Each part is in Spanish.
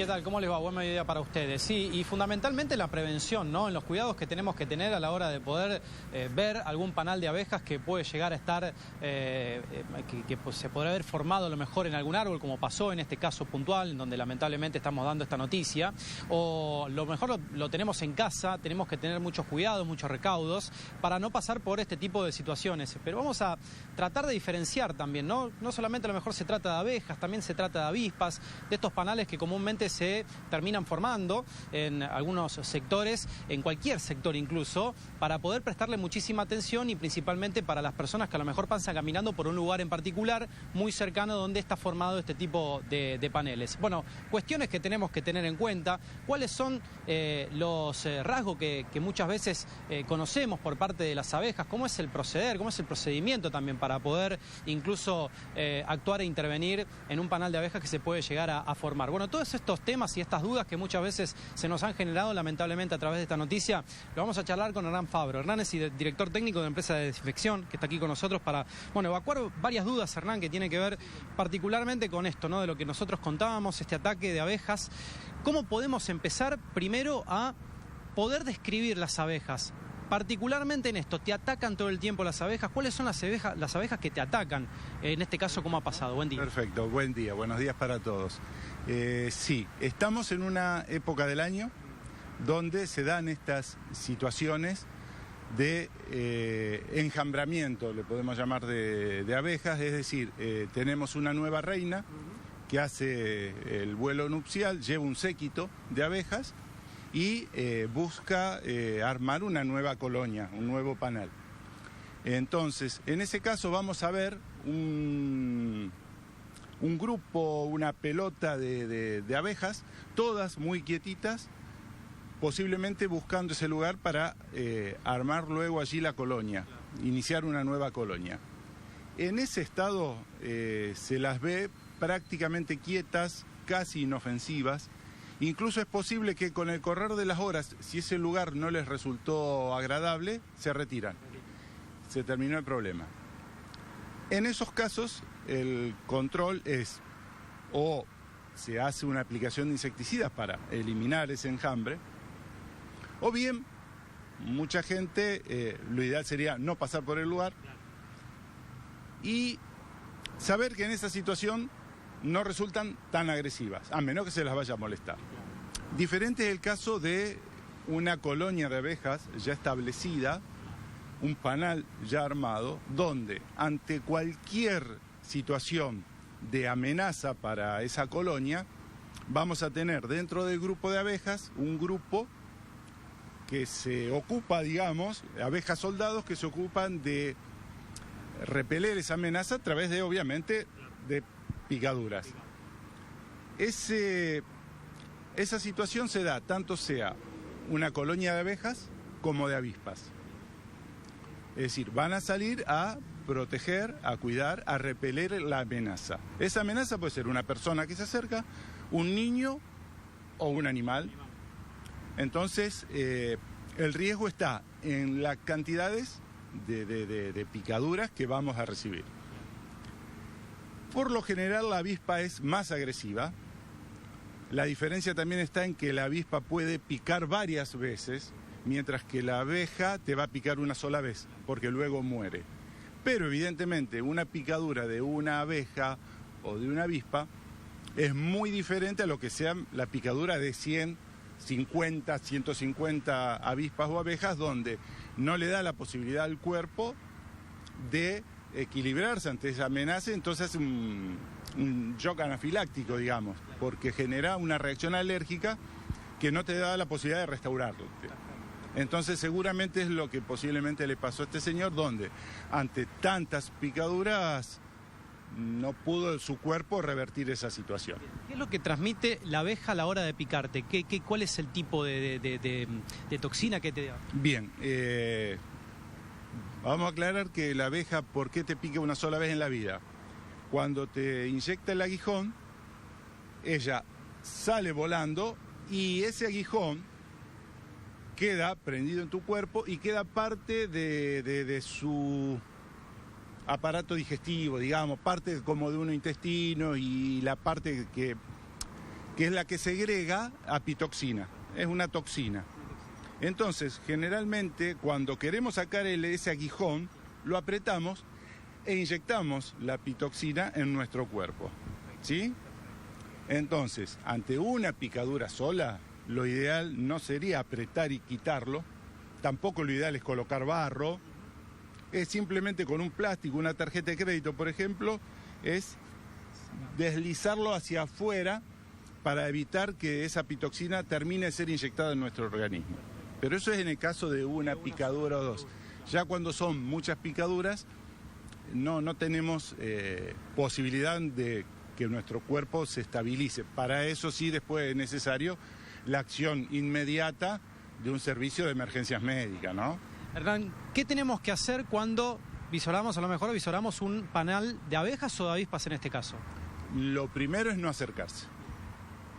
¿Qué tal? ¿Cómo les va? Buen mediodía para ustedes. Sí, y fundamentalmente la prevención, ¿no? En los cuidados que tenemos que tener a la hora de poder ver algún panal de abejas que puede llegar a estar, pues, se podrá haber formado a lo mejor en algún árbol, como pasó en este caso puntual, en donde lamentablemente estamos dando esta noticia, o lo mejor lo tenemos en casa, tenemos que tener muchos cuidados, muchos recaudos, para no pasar por este tipo de situaciones. Pero vamos a tratar de diferenciar también, ¿no? No solamente a lo mejor se trata de abejas, también se trata de avispas, de estos panales que comúnmente se terminan formando en algunos sectores, en cualquier sector incluso, para poder prestarle muchísima atención y principalmente para las personas que a lo mejor pasan caminando por un lugar en particular muy cercano donde está formado este tipo de paneles. Bueno, cuestiones que tenemos que tener en cuenta, cuáles son los rasgos que muchas veces conocemos por parte de las abejas, cómo es el proceder, cómo es el procedimiento también para poder incluso actuar e intervenir en un panal de abejas que se puede llegar a formar. Bueno, todos estos temas y estas dudas que muchas veces se nos han generado lamentablemente a través de esta noticia, lo vamos a charlar con Hernán Fabro. Hernán es director técnico de la empresa de desinfección que está aquí con nosotros para, bueno, evacuar varias dudas, Hernán, que tienen que ver particularmente con esto, ¿no? De lo que nosotros contábamos, este ataque de abejas. ¿Cómo podemos empezar primero a poder describir las abejas? Particularmente en esto, ¿te atacan todo el tiempo las abejas? ¿Cuáles son las abejas que te atacan? En este caso, ¿cómo ha pasado? Buen día. Perfecto, buen día, buenos días para todos. Sí, estamos en una época del año donde se dan estas situaciones de enjambramiento, le podemos llamar, de abejas, es decir, tenemos una nueva reina que hace el vuelo nupcial, lleva un séquito de abejas y busca armar una nueva colonia, un nuevo panal. Entonces, en ese caso vamos a ver un grupo, una pelota de abejas, todas muy quietitas, posiblemente buscando ese lugar para armar luego allí la colonia, iniciar una nueva colonia. En ese estado se las ve prácticamente quietas, casi inofensivas. Incluso es posible que con el correr de las horas, si ese lugar no les resultó agradable, se retiran. Se terminó el problema. En esos casos, el control es o se hace una aplicación de insecticidas para eliminar ese enjambre, o bien, mucha gente, lo ideal sería no pasar por el lugar y saber que en esa situación no resultan tan agresivas, a menos que se las vaya a molestar. Diferente es el caso de una colonia de abejas ya establecida, un panal ya armado, donde ante cualquier situación de amenaza para esa colonia, vamos a tener dentro del grupo de abejas un grupo que se ocupa, digamos, abejas soldados que se ocupan de repeler esa amenaza a través de, obviamente, de picaduras. Esa situación se da tanto sea una colonia de abejas como de avispas. Es decir, van a salir a proteger, a cuidar, a repeler la amenaza. Esa amenaza puede ser una persona que se acerca, un niño o un animal. Entonces, el riesgo está en las cantidades de picaduras que vamos a recibir. Por lo general la avispa es más agresiva. La diferencia también está en que la avispa puede picar varias veces, mientras que la abeja te va a picar una sola vez, porque luego muere. Pero evidentemente una picadura de una abeja o de una avispa es muy diferente a lo que sea la picadura de 100, 50, 150 avispas o abejas, donde no le da la posibilidad al cuerpo de equilibrarse ante esa amenaza, entonces un shock anafiláctico, digamos, porque genera una reacción alérgica que no te da la posibilidad de restaurarlo. Entonces seguramente es lo que posiblemente le pasó a este señor, donde ante tantas picaduras no pudo su cuerpo revertir esa situación. ¿Qué es lo que transmite la abeja a la hora de picarte? ¿Cuál es el tipo de toxina que te da? Bien, vamos a aclarar que la abeja, ¿por qué te pica una sola vez en la vida? Cuando te inyecta el aguijón, ella sale volando y ese aguijón queda prendido en tu cuerpo y queda parte de su aparato digestivo, digamos, parte como de un intestino y la parte que que es la que segrega apitoxina, es una toxina. Entonces, generalmente, cuando queremos sacar ese aguijón, lo apretamos e inyectamos la apitoxina en nuestro cuerpo, ¿sí? Entonces, ante una picadura sola, lo ideal no sería apretar y quitarlo, tampoco lo ideal es colocar barro, es simplemente con un plástico, una tarjeta de crédito, por ejemplo, es deslizarlo hacia afuera para evitar que esa apitoxina termine de ser inyectada en nuestro organismo. Pero eso es en el caso de una picadura o dos. Ya cuando son muchas picaduras, no tenemos posibilidad de que nuestro cuerpo se estabilice. Para eso sí después es necesario la acción inmediata de un servicio de emergencias médicas, ¿no? Hernán, ¿qué tenemos que hacer cuando visoramos un panal de abejas o de avispas en este caso? Lo primero es no acercarse.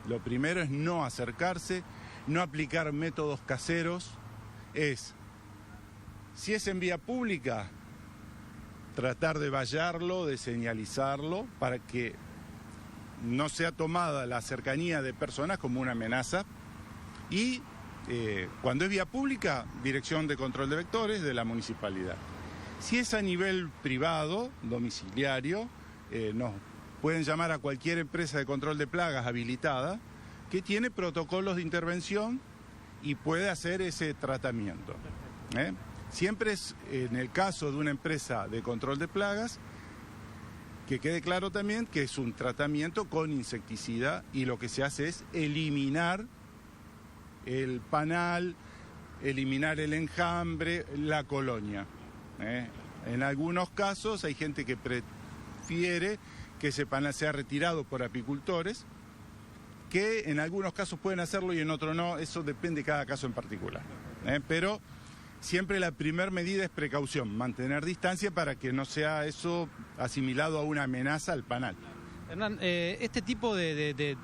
Lo primero es no acercarse, no aplicar métodos caseros. Si es en vía pública, tratar de vallarlo, de señalizarlo, para que no sea tomada la cercanía de personas como una amenaza. Y cuando es vía pública, Dirección de Control de Vectores de la municipalidad. Si es a nivel privado, domiciliario, nos pueden llamar a cualquier empresa de control de plagas habilitada que tiene protocolos de intervención y puede hacer ese tratamiento. Siempre es, en el caso de una empresa de control de plagas, que quede claro también que es un tratamiento con insecticida y lo que se hace es eliminar el panal, eliminar el enjambre, la colonia. En algunos casos hay gente que prefiere que ese panal sea retirado por apicultores, que en algunos casos pueden hacerlo y en otros no, eso depende de cada caso en particular. Pero siempre la primera medida es precaución, mantener distancia para que no sea eso asimilado a una amenaza al panal. Hernán, este tipo de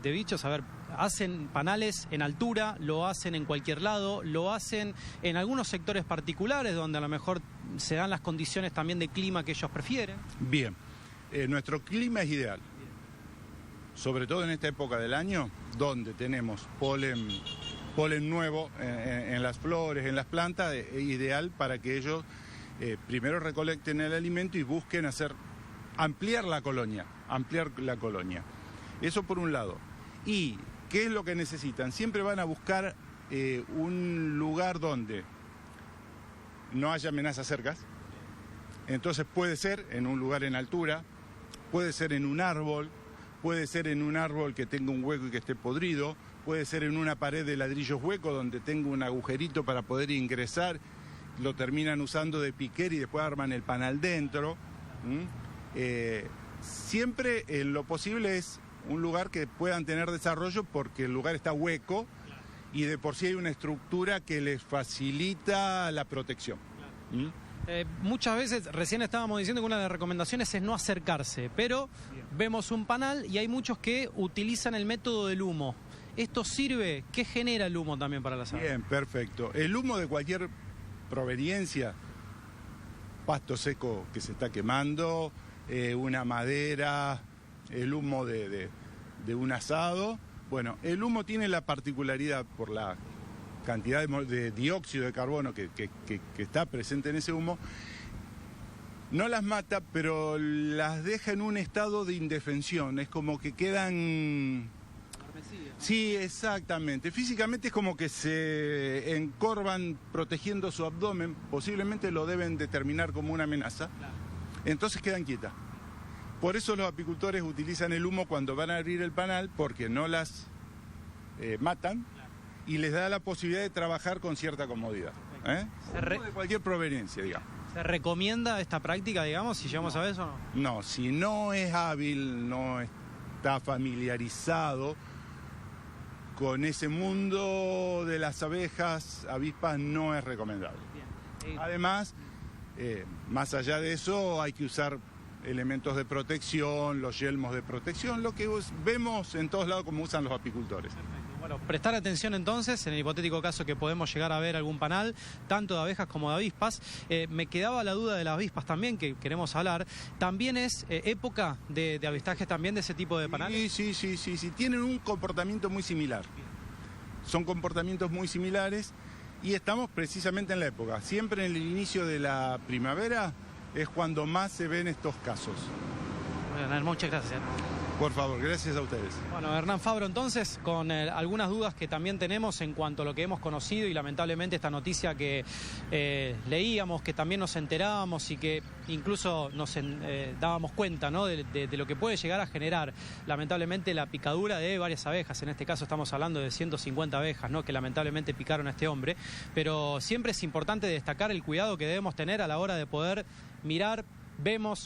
bichos, a ver, hacen panales en altura, lo hacen en cualquier lado, lo hacen en algunos sectores particulares donde a lo mejor se dan las condiciones también de clima que ellos prefieren. Bien, nuestro clima es ideal, sobre todo en esta época del año, donde tenemos polen nuevo en las flores, en las plantas, es ideal para que ellos primero recolecten el alimento y busquen ampliar la colonia. Eso por un lado. ¿Y qué es lo que necesitan? Siempre van a buscar un lugar donde no haya amenazas cercas. Entonces puede ser en un lugar en altura, puede ser en un árbol, puede ser en un árbol que tenga un hueco y que esté podrido, puede ser en una pared de ladrillos hueco donde tenga un agujerito para poder ingresar, lo terminan usando de piquer y después arman el panal dentro. Siempre en lo posible es un lugar que puedan tener desarrollo porque el lugar está hueco y de por sí hay una estructura que les facilita la protección. Muchas veces, recién estábamos diciendo que una de las recomendaciones es no acercarse, pero vemos un panal y hay muchos que utilizan el método del humo. ¿Esto sirve? ¿Qué genera el humo también para las aves? Bien, perfecto. El humo de cualquier proveniencia, pasto seco que se está quemando, una madera, el humo de un asado. Bueno, el humo tiene la particularidad por la cantidad de dióxido de carbono que está presente en ese humo. No las mata, pero las deja en un estado de indefensión. Es como que quedan... Sí, exactamente. Físicamente es como que se encorvan protegiendo su abdomen. Posiblemente lo deben determinar como una amenaza. Entonces quedan quietas. Por eso los apicultores utilizan el humo cuando van a abrir el panal, porque no las matan y les da la posibilidad de trabajar con cierta comodidad. De cualquier proveniencia, digamos. ¿Se recomienda esta práctica, digamos, si llegamos a eso o no? No, si no es hábil, no está familiarizado con ese mundo de las avispas, no es recomendable. Además, más allá de eso, hay que usar elementos de protección, los yelmos de protección, lo que vemos en todos lados como usan los apicultores. Bueno, prestar atención entonces, en el hipotético caso que podemos llegar a ver algún panal, tanto de abejas como de avispas. Me quedaba la duda de las avispas también, que queremos hablar. ¿También es época de avistaje también de ese tipo de panales? Sí. Tienen un comportamiento muy similar. Son comportamientos muy similares y estamos precisamente en la época. Siempre en el inicio de la primavera es cuando más se ven estos casos. Bueno, muchas gracias. Por favor, gracias a ustedes. Bueno, Hernán Fabro, entonces, con algunas dudas que también tenemos en cuanto a lo que hemos conocido y lamentablemente esta noticia que leíamos, que también nos enterábamos y que incluso nos dábamos cuenta, ¿no?, de lo que puede llegar a generar lamentablemente la picadura de varias abejas. En este caso estamos hablando de 150 abejas, ¿no?, que lamentablemente picaron a este hombre. Pero siempre es importante destacar el cuidado que debemos tener a la hora de poder mirar.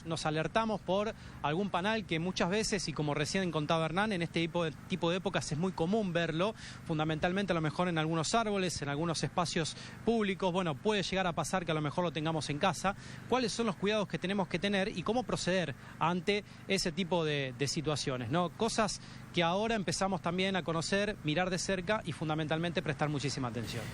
Nos alertamos por algún panal que muchas veces, y como recién contaba Hernán, en este tipo de épocas es muy común verlo, fundamentalmente a lo mejor en algunos árboles, en algunos espacios públicos. Bueno, puede llegar a pasar que a lo mejor lo tengamos en casa. ¿Cuáles son los cuidados que tenemos que tener y cómo proceder ante ese tipo de situaciones, ¿no? Cosas que ahora empezamos también a conocer, mirar de cerca y fundamentalmente prestar muchísima atención.